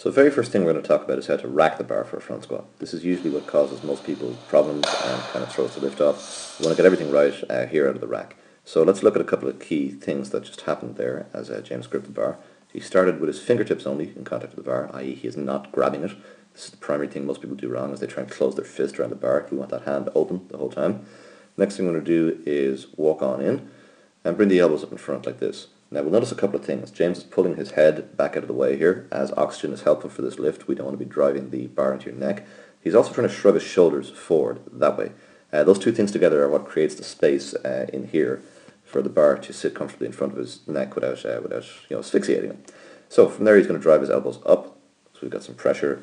So the very first thing we're going to talk about is how to rack the bar for a front squat. This is usually what causes most people problems and kind of throws the lift off. We want to get everything right here out of the rack. So let's look at a couple of key things that just happened there as James gripped the bar. He started with his fingertips only in contact with the bar, i.e. he is not grabbing it. This is the primary thing most people do wrong, is they try and close their fist around the bar. We want that hand open the whole time. Next thing we're going to do is walk on in and bring the elbows up in front like this. Now we'll notice a couple of things. James is pulling his head back out of the way here, as oxygen is helpful for this lift. We don't want to be driving the bar into your neck. He's also trying to shrug his shoulders forward that way. Those two things together are what creates the space in here for the bar to sit comfortably in front of his neck without asphyxiating him. So from there he's going to drive his elbows up, so we've got some pressure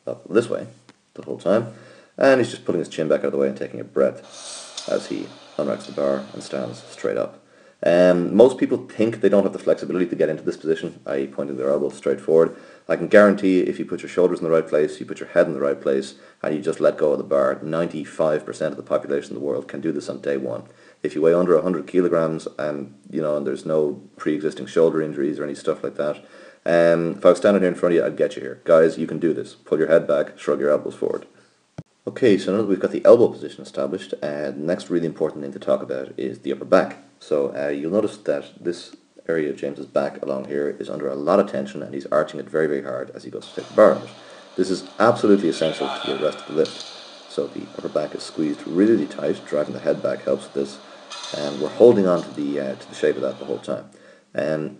up this way the whole time, and he's just pulling his chin back out of the way and taking a breath as he unracks the bar and stands straight up. Most people think they don't have the flexibility to get into this position, i.e. pointing their elbows straight forward. I can guarantee if you put your shoulders in the right place, you put your head in the right place, and you just let go of the bar, 95% of the population in the world can do this on day one. If you weigh under 100 kilograms and there's no pre-existing shoulder injuries or any stuff like that, if I was standing here in front of you, I'd get you here. Guys, you can do this. Pull your head back, shrug your elbows forward. Okay, so now that we've got the elbow position established, the next really important thing to talk about is the upper back. So you'll notice that this area of James's back along here is under a lot of tension, and he's arching it very, very hard as he goes to take the bar on it. This is absolutely essential to the rest of the lift. So the upper back is squeezed really, really tight. Driving the head back helps with this, and we're holding on to the shape of that the whole time.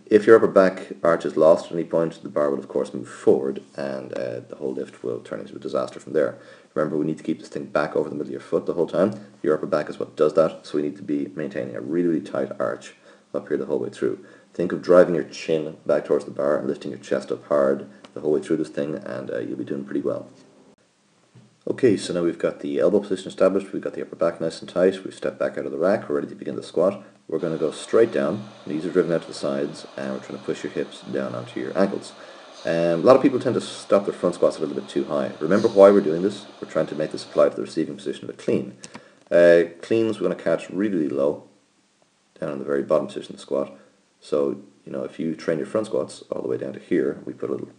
If your upper back arch is lost at any point, the bar will of course move forward, and the whole lift will turn into a disaster from there. Remember, we need to keep this thing back over the middle of your foot the whole time. Your upper back is what does that, so we need to be maintaining a really, really tight arch up here the whole way through. Think of driving your chin back towards the bar and lifting your chest up hard the whole way through this thing, and you'll be doing pretty well. Okay, so now we've got the elbow position established, we've got the upper back nice and tight, we've stepped back out of the rack, we're ready to begin the squat. We're going to go straight down, knees are driven out to the sides, and we're trying to push your hips down onto your ankles. A lot of people tend to stop their front squats a little bit too high. Remember why we're doing this? We're trying to make this apply to the receiving position of a clean. Cleans we're going to catch really, really low, down on the very bottom position of the squat. So, if you train your front squats all the way down to here, we put a little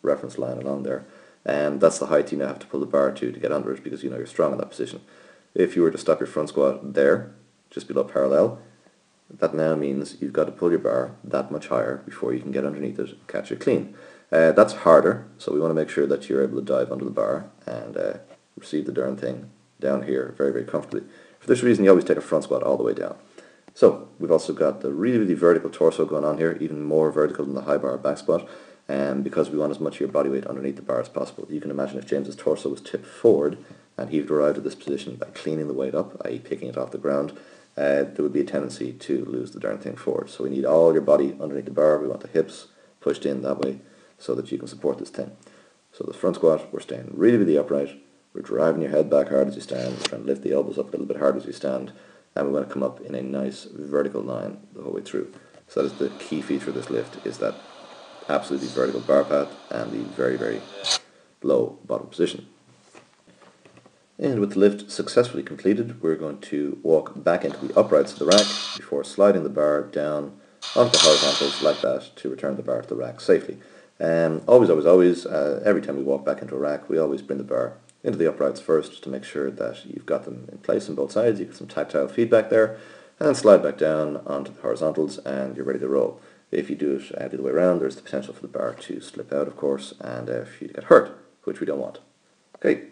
reference line along there, and that's the height you now have to pull the bar to get under it, because you're strong in that position. If you were to stop your front squat there, just below parallel, that now means you've got to pull your bar that much higher before you can get underneath it and catch it clean. That's harder, so we want to make sure that you're able to dive under the bar and receive the darn thing down here very, very comfortably. For this reason, you always take a front squat all the way down. So we've also got the really, really vertical torso going on here, even more vertical than the high bar back squat, because we want as much of your body weight underneath the bar as possible. You can imagine if James's torso was tipped forward and he arrived at this position by cleaning the weight up, i.e. picking it off the ground, there would be a tendency to lose the darn thing forward. So we need all your body underneath the bar. We want the hips pushed in that way so that you can support this thing. So the front squat, we're staying really, really upright. We're driving your head back hard as you stand. We're trying to lift the elbows up a little bit hard as you stand. And we want to come up in a nice vertical line the whole way through. So that is the key feature of this lift, is that absolutely vertical bar path and the very, very low bottom position. And with the lift successfully completed, we're going to walk back into the uprights of the rack before sliding the bar down onto the horizontals like that to return the bar to the rack safely. Always, every time we walk back into a rack, we always bring the bar into the uprights first to make sure that you've got them in place on both sides, you've got some tactile feedback there, and then slide back down onto the horizontals and you're ready to roll. If you do it the other way around, there's the potential for the bar to slip out, of course, and for you to get hurt, which we don't want. Okay.